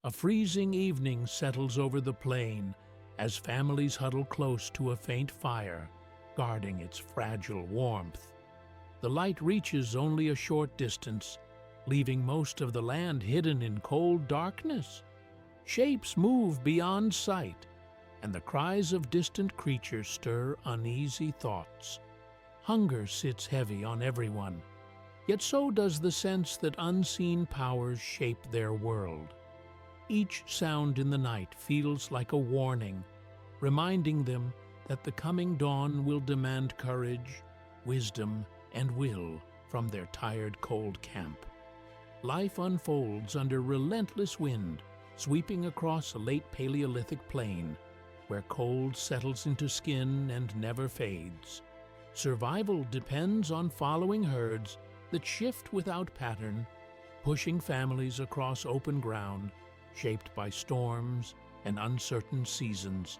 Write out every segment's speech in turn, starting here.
A freezing evening settles over the plain as families huddle close to a faint fire, guarding its fragile warmth. The light reaches only a short distance, leaving most of the land hidden in cold darkness. Shapes move beyond sight, and the cries of distant creatures stir uneasy thoughts. Hunger sits heavy on everyone, yet so does the sense that unseen powers shape their world. Each sound in the night feels like a warning, reminding them that the coming dawn will demand courage, wisdom, and will from their tired, cold camp. Life unfolds under relentless wind, sweeping across a late Paleolithic plain, where cold settles into skin and never fades. Survival depends on following herds that shift without pattern, pushing families across open ground, shaped by storms and uncertain seasons.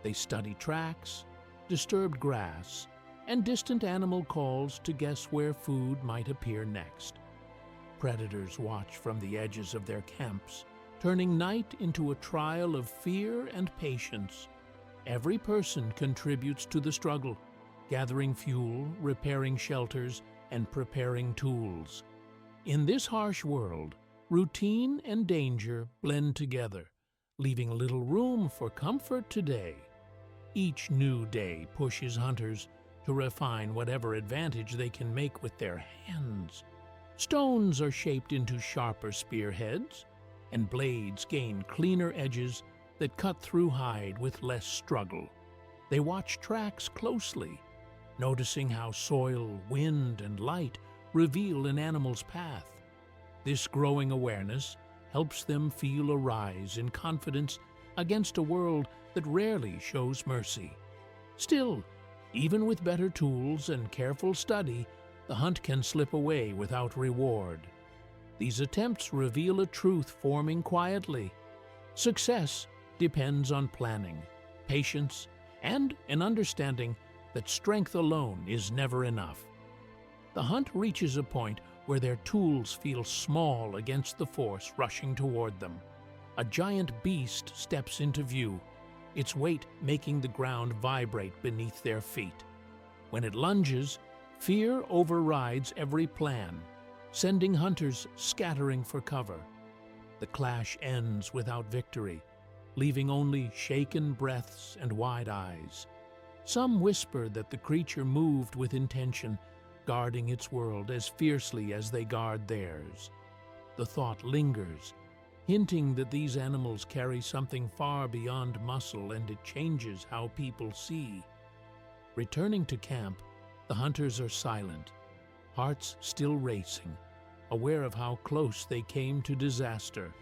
They study tracks, disturbed grass, and distant animal calls to guess where food might appear next. Predators watch from the edges of their camps, turning night into a trial of fear and patience. Every person contributes to the struggle, gathering fuel, repairing shelters, and preparing tools. In this harsh world, routine and danger blend together, leaving little room for comfort today. Each new day pushes hunters to refine whatever advantage they can make with their hands. Stones are shaped into sharper spearheads, and blades gain cleaner edges that cut through hide with less struggle. They watch tracks closely, noticing how soil, wind, and light reveal an animal's path. This growing awareness helps them feel a rise in confidence against a world that rarely shows mercy. Still, even with better tools and careful study, the hunt can slip away without reward. These attempts reveal a truth forming quietly. Success depends on planning, patience, and an understanding that strength alone is never enough. The hunt reaches a point where their tools feel small against the force rushing toward them. A giant beast steps into view, its weight making the ground vibrate beneath their feet. When it lunges, fear overrides every plan, sending hunters scattering for cover. The clash ends without victory, leaving only shaken breaths and wide eyes. Some whisper that the creature moved with intention, guarding its world as fiercely as they guard theirs. The thought lingers, hinting that these animals carry something far beyond muscle, and it changes how people see. Returning to camp, the hunters are silent, hearts still racing, aware of how close they came to disaster.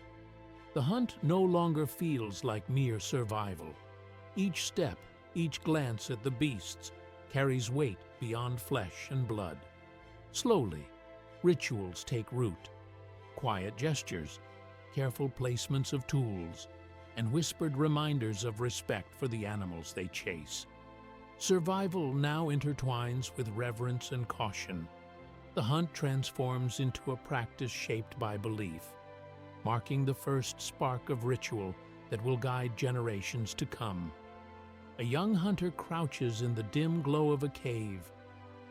The hunt no longer feels like mere survival. Each step, each glance at the beasts carries weight beyond flesh and blood. Slowly, rituals take root. Quiet gestures, careful placements of tools, and whispered reminders of respect for the animals they chase. Survival now intertwines with reverence and caution. The hunt transforms into a practice shaped by belief, marking the first spark of ritual that will guide generations to come. A young hunter crouches in the dim glow of a cave,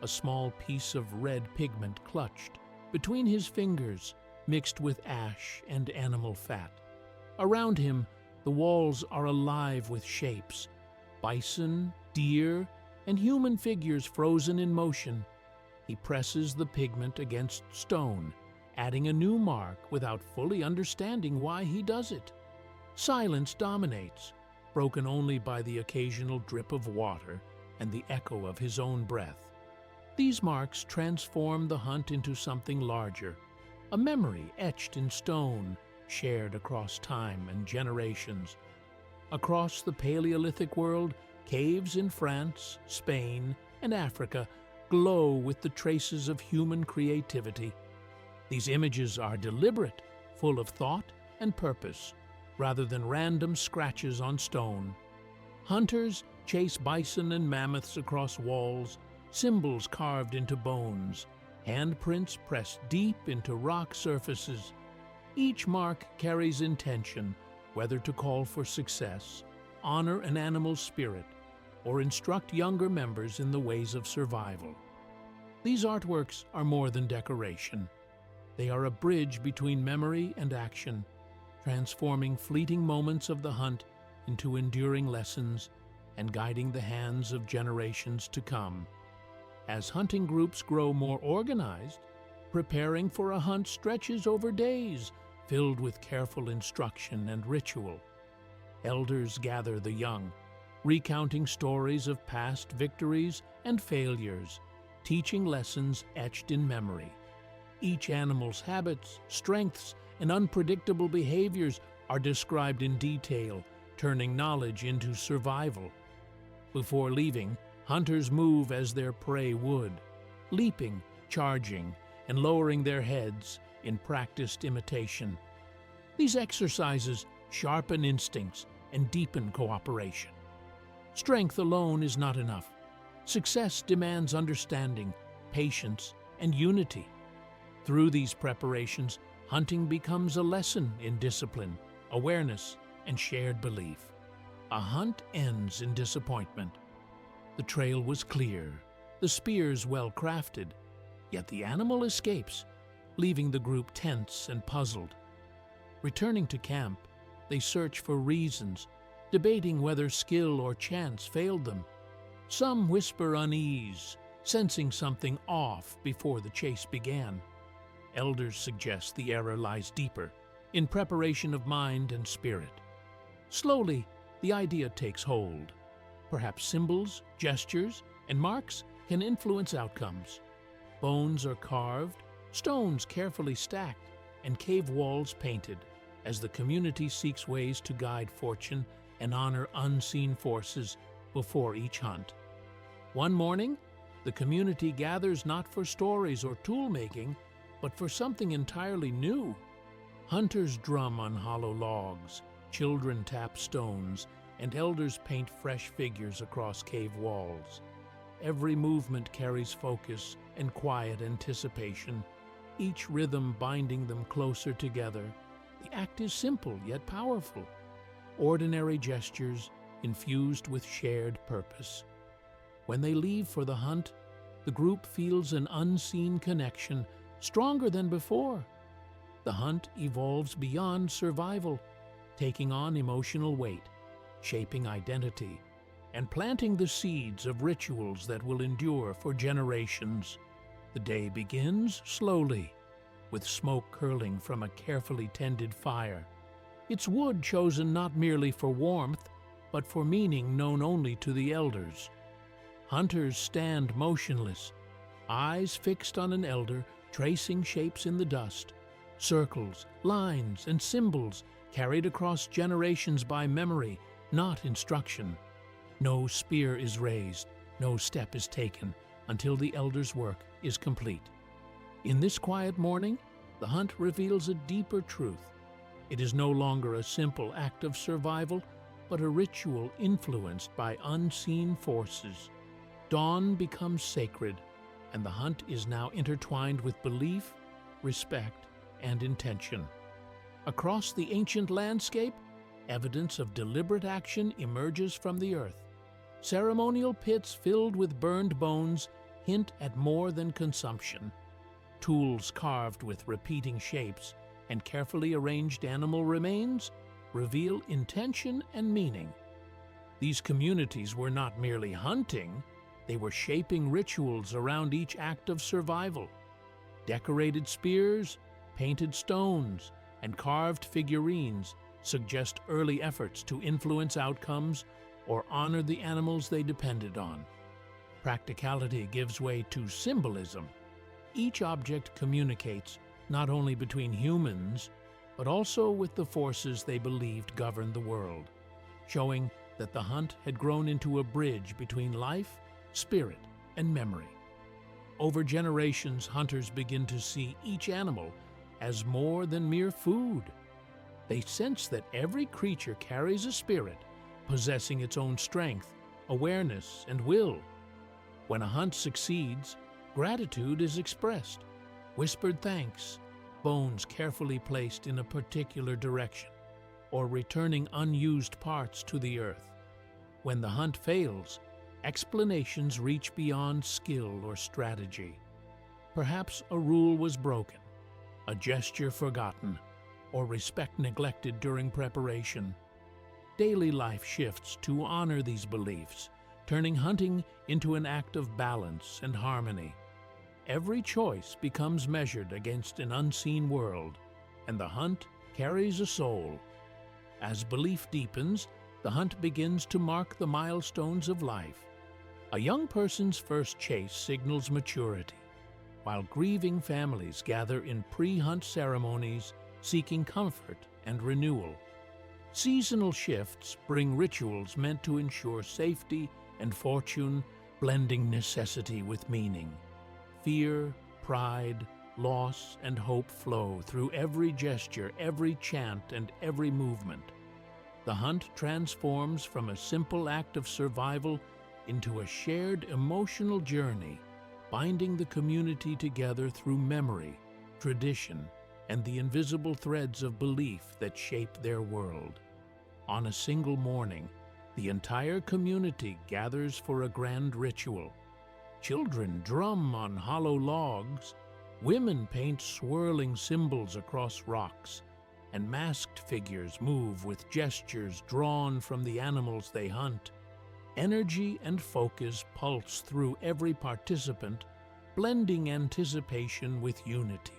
a small piece of red pigment clutched between his fingers, mixed with ash and animal fat. Around him, the walls are alive with shapes: bison, deer, and human figures frozen in motion. He presses the pigment against stone, adding a new mark without fully understanding why he does it. Silence dominates, broken only by the occasional drip of water and the echo of his own breath. These marks transform the hunt into something larger, a memory etched in stone, shared across time and generations. Across the Paleolithic world, caves in France, Spain, and Africa glow with the traces of human creativity. These images are deliberate, full of thought and purpose, rather than random scratches on stone. Hunters chase bison and mammoths across walls, symbols carved into bones, handprints pressed deep into rock surfaces. Each mark carries intention, whether to call for success, honor an animal's spirit, or instruct younger members in the ways of survival. These artworks are more than decoration. They are a bridge between memory and action, transforming fleeting moments of the hunt into enduring lessons and guiding the hands of generations to come. As hunting groups grow more organized, preparing for a hunt stretches over days, filled with careful instruction and ritual. Elders gather the young, recounting stories of past victories and failures, teaching lessons etched in memory. Each animal's habits, strengths, and unpredictable behaviors are described in detail, turning knowledge into survival. Before leaving, hunters move as their prey would, leaping, charging, and lowering their heads in practiced imitation. These exercises sharpen instincts and deepen cooperation. Strength alone is not enough. Success demands understanding, patience, and unity. Through these preparations, hunting becomes a lesson in discipline, awareness, and shared belief. A hunt ends in disappointment. The trail was clear, the spears well crafted, yet the animal escapes, leaving the group tense and puzzled. Returning to camp, they search for reasons, debating whether skill or chance failed them. Some whisper unease, sensing something off before the chase began. Elders suggest the error lies deeper, in preparation of mind and spirit. Slowly, the idea takes hold. Perhaps symbols, gestures, and marks can influence outcomes. Bones are carved, stones carefully stacked, and cave walls painted, as the community seeks ways to guide fortune and honor unseen forces before each hunt. One morning, the community gathers not for stories or tool-making, but for something entirely new. Hunters drum on hollow logs, children tap stones, and elders paint fresh figures across cave walls. Every movement carries focus and quiet anticipation, each rhythm binding them closer together. The act is simple yet powerful. Ordinary gestures infused with shared purpose. When they leave for the hunt, the group feels an unseen connection stronger than before. The hunt evolves beyond survival, taking on emotional weight, shaping identity, and planting the seeds of rituals that will endure for generations. The day begins slowly, with smoke curling from a carefully tended fire. Its wood chosen not merely for warmth, but for meaning known only to the elders. Hunters stand motionless, eyes fixed on an elder, tracing shapes in the dust, circles, lines, and symbols carried across generations by memory, not instruction. No spear is raised, no step is taken until the elder's work is complete. In this quiet morning, the hunt reveals a deeper truth. It is no longer a simple act of survival, but a ritual influenced by unseen forces. Dawn becomes sacred, and the hunt is now intertwined with belief, respect, and intention. Across the ancient landscape, evidence of deliberate action emerges from the earth. Ceremonial pits filled with burned bones hint at more than consumption. Tools carved with repeating shapes and carefully arranged animal remains reveal intention and meaning. These communities were not merely hunting, they were shaping rituals around each act of survival. Decorated spears, painted stones, and carved figurines suggest early efforts to influence outcomes or honor the animals they depended on. Practicality gives way to symbolism. Each object communicates not only between humans, but also with the forces they believed governed the world, showing that the hunt had grown into a bridge between life, spirit, and memory. Over generations, hunters begin to see each animal as more than mere food. They sense that every creature carries a spirit, possessing its own strength, awareness, and will. When a hunt succeeds, gratitude is expressed, whispered thanks, bones carefully placed in a particular direction, or returning unused parts to the earth. When the hunt fails, explanations reach beyond skill or strategy. Perhaps a rule was broken, a gesture forgotten, or respect neglected during preparation. Daily life shifts to honor these beliefs, turning hunting into an act of balance and harmony. Every choice becomes measured against an unseen world, and the hunt carries a soul. As belief deepens, the hunt begins to mark the milestones of life. A young person's first chase signals maturity, while grieving families gather in pre-hunt ceremonies seeking comfort and renewal. Seasonal shifts bring rituals meant to ensure safety and fortune, blending necessity with meaning. Fear, pride, loss, and hope flow through every gesture, every chant, and every movement. The hunt transforms from a simple act of survival into a shared emotional journey, binding the community together through memory, tradition, and the invisible threads of belief that shape their world. On a single morning, the entire community gathers for a grand ritual. Children drum on hollow logs, women paint swirling symbols across rocks, and masked figures move with gestures drawn from the animals they hunt. Energy and focus pulse through every participant, blending anticipation with unity.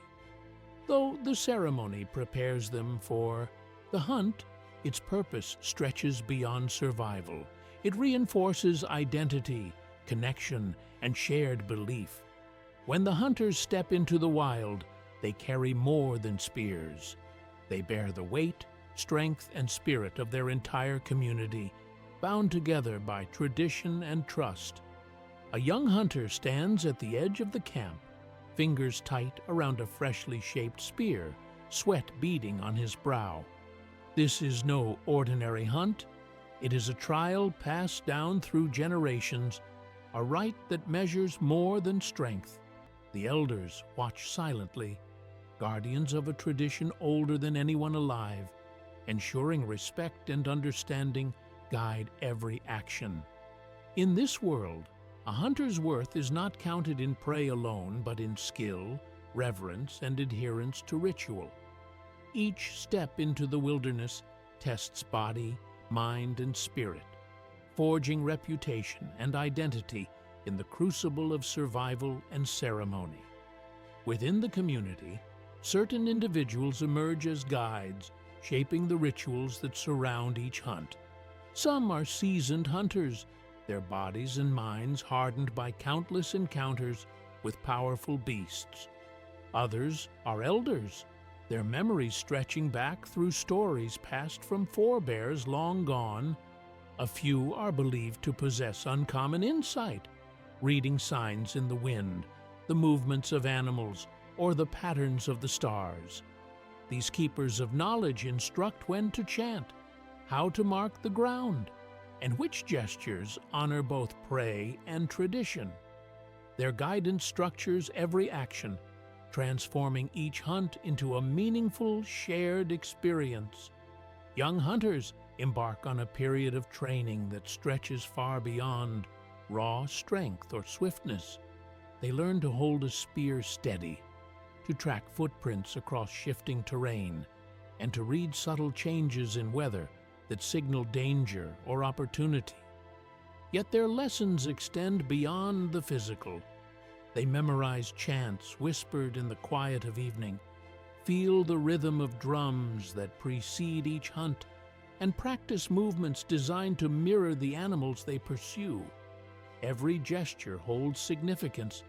Though the ceremony prepares them for the hunt, its purpose stretches beyond survival. It reinforces identity, connection, and shared belief. When the hunters step into the wild, they carry more than spears. They bear the weight, strength, and spirit of their entire community, bound together by tradition and trust. A young hunter stands at the edge of the camp, fingers tight around a freshly shaped spear, sweat beading on his brow. This is no ordinary hunt. It is a trial passed down through generations, a rite that measures more than strength. The elders watch silently, guardians of a tradition older than anyone alive, ensuring respect and understanding guide every action. In this world, a hunter's worth is not counted in prey alone, but in skill, reverence, and adherence to ritual. Each step into the wilderness tests body, mind, and spirit, forging reputation and identity in the crucible of survival and ceremony. Within the community, certain individuals emerge as guides, shaping the rituals that surround each hunt. Some are seasoned hunters, their bodies and minds hardened by countless encounters with powerful beasts. Others are elders, their memories stretching back through stories passed from forebears long gone. A few are believed to possess uncommon insight, reading signs in the wind, the movements of animals, or the patterns of the stars. These keepers of knowledge instruct when to chant, how to mark the ground, and which gestures honor both prey and tradition. Their guidance structures every action, transforming each hunt into a meaningful, shared experience. Young hunters embark on a period of training that stretches far beyond raw strength or swiftness. They learn to hold a spear steady, to track footprints across shifting terrain, and to read subtle changes in weather that signal danger or opportunity. Yet their lessons extend beyond the physical. They memorize chants whispered in the quiet of evening, feel the rhythm of drums that precede each hunt, and practice movements designed to mirror the animals they pursue. Every gesture holds significance.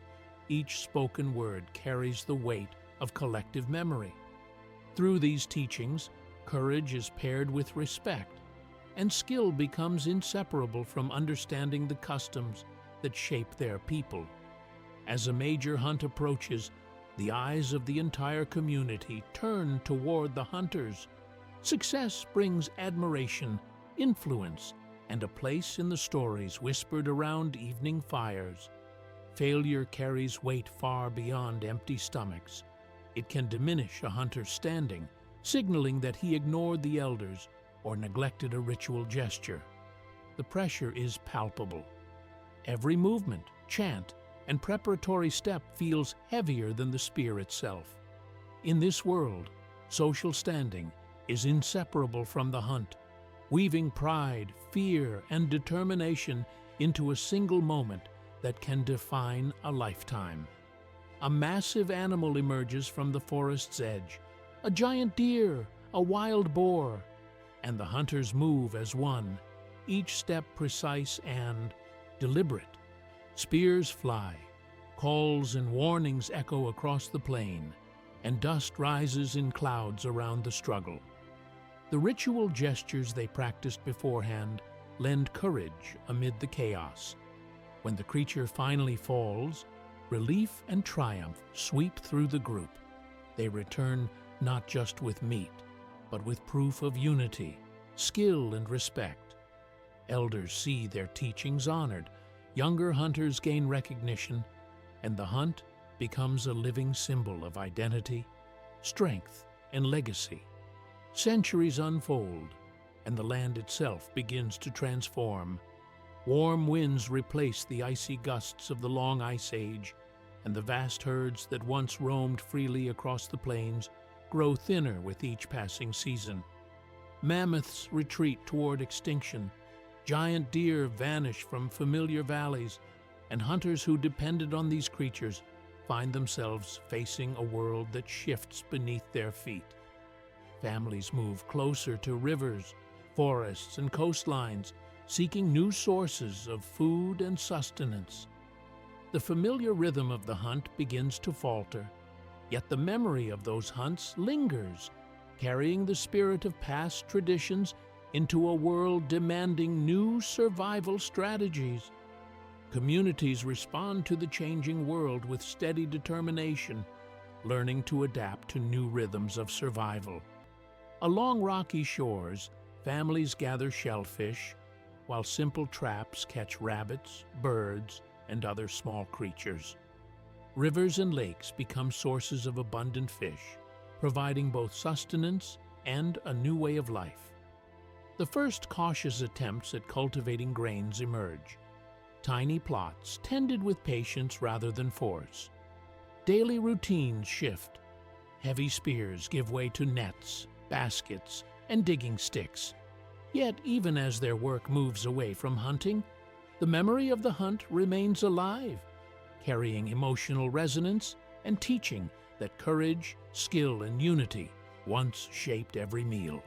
Each spoken word carries the weight of collective memory. Through these teachings, courage is paired with respect, and skill becomes inseparable from understanding the customs that shape their people. As a major hunt approaches, the eyes of the entire community turn toward the hunters. Success brings admiration, influence, and a place in the stories whispered around evening fires. Failure carries weight far beyond empty stomachs. It can diminish a hunter's standing, signaling that he ignored the elders or neglected a ritual gesture. The pressure is palpable. Every movement, chant, and preparatory step feels heavier than the spear itself. In this world, social standing is inseparable from the hunt, weaving pride, fear, and determination into a single moment that can define a lifetime. A massive animal emerges from the forest's edge, a giant deer, a wild boar, and the hunters move as one, each step precise and deliberate. Spears fly, calls and warnings echo across the plain, and dust rises in clouds around the struggle. The ritual gestures they practiced beforehand lend courage amid the chaos. When the creature finally falls, relief and triumph sweep through the group. They return not just with meat, but with proof of unity, skill, and respect. Elders see their teachings honored, younger hunters gain recognition, and the hunt becomes a living symbol of identity, strength, and legacy. Centuries unfold, and the land itself begins to transform. Warm winds replace the icy gusts of the long ice age, and the vast herds that once roamed freely across the plains grow thinner with each passing season. Mammoths retreat toward extinction, giant deer vanish from familiar valleys, and hunters who depended on these creatures find themselves facing a world that shifts beneath their feet. Families move closer to rivers, forests, and coastlines, seeking new sources of food and sustenance. The familiar rhythm of the hunt begins to falter, yet the memory of those hunts lingers, carrying the spirit of past traditions into a world demanding new survival strategies. Communities respond to the changing world with steady determination, learning to adapt to new rhythms of survival. Along rocky shores, families gather shellfish, while simple traps catch rabbits, birds, and other small creatures. Rivers and lakes become sources of abundant fish, providing both sustenance and a new way of life. The first cautious attempts at cultivating grains emerge. Tiny plots tended with patience rather than force. Daily routines shift. Heavy spears give way to nets, baskets, and digging sticks. Yet, even as their work moves away from hunting, the memory of the hunt remains alive, carrying emotional resonance and teaching that courage, skill, and unity once shaped every meal.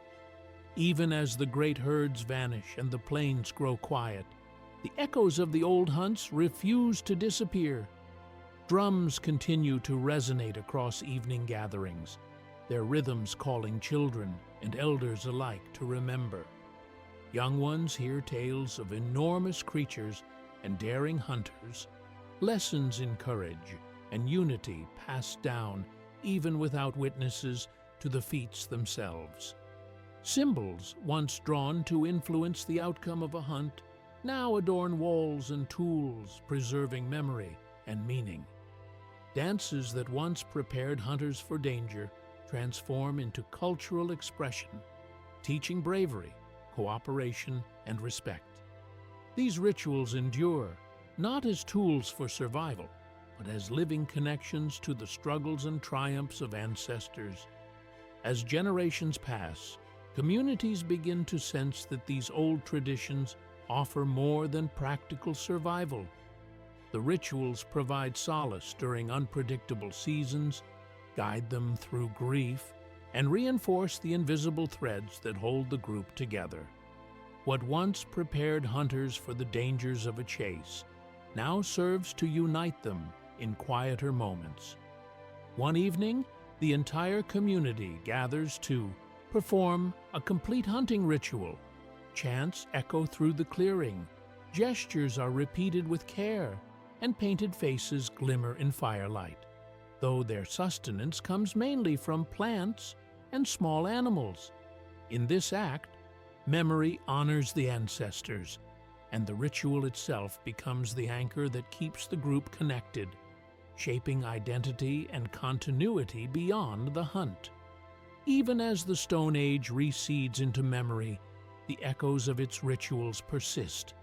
Even as the great herds vanish and the plains grow quiet, the echoes of the old hunts refuse to disappear. Drums continue to resonate across evening gatherings, their rhythms calling children and elders alike to remember. Young ones hear tales of enormous creatures and daring hunters, lessons in courage and unity passed down even without witnesses to the feats themselves. Symbols once drawn to influence the outcome of a hunt now adorn walls and tools, preserving memory and meaning. Dances that once prepared hunters for danger transform into cultural expression, teaching bravery, cooperation, and respect. These rituals endure, not as tools for survival, but as living connections to the struggles and triumphs of ancestors. As generations pass, communities begin to sense that these old traditions offer more than practical survival. The rituals provide solace during unpredictable seasons, guide them through grief, and reinforce the invisible threads that hold the group together. What once prepared hunters for the dangers of a chase now serves to unite them in quieter moments. One evening, the entire community gathers to perform a complete hunting ritual. Chants echo through the clearing, gestures are repeated with care, and painted faces glimmer in firelight, though their sustenance comes mainly from plants and small animals. In this act, memory honors the ancestors, and the ritual itself becomes the anchor that keeps the group connected. shaping identity and continuity beyond the hunt. Even as the Stone Age recedes into memory, the echoes of its rituals persist.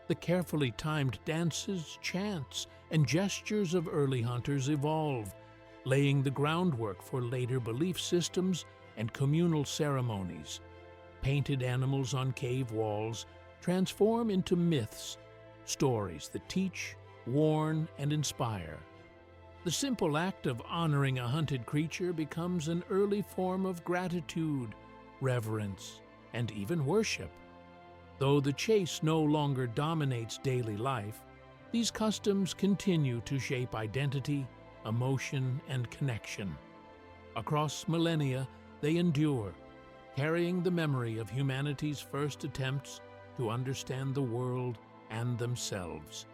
The carefully timed dances, chants, and gestures of early hunters evolve, laying the groundwork for later belief systems and communal ceremonies. Painted animals on cave walls transform into myths, stories that teach, warn, and inspire. The simple act of honoring a hunted creature becomes an early form of gratitude, reverence, and even worship. Though the chase no longer dominates daily life, these customs continue to shape identity, emotion, and connection. Across millennia, they endure, carrying the memory of humanity's first attempts to understand the world and themselves.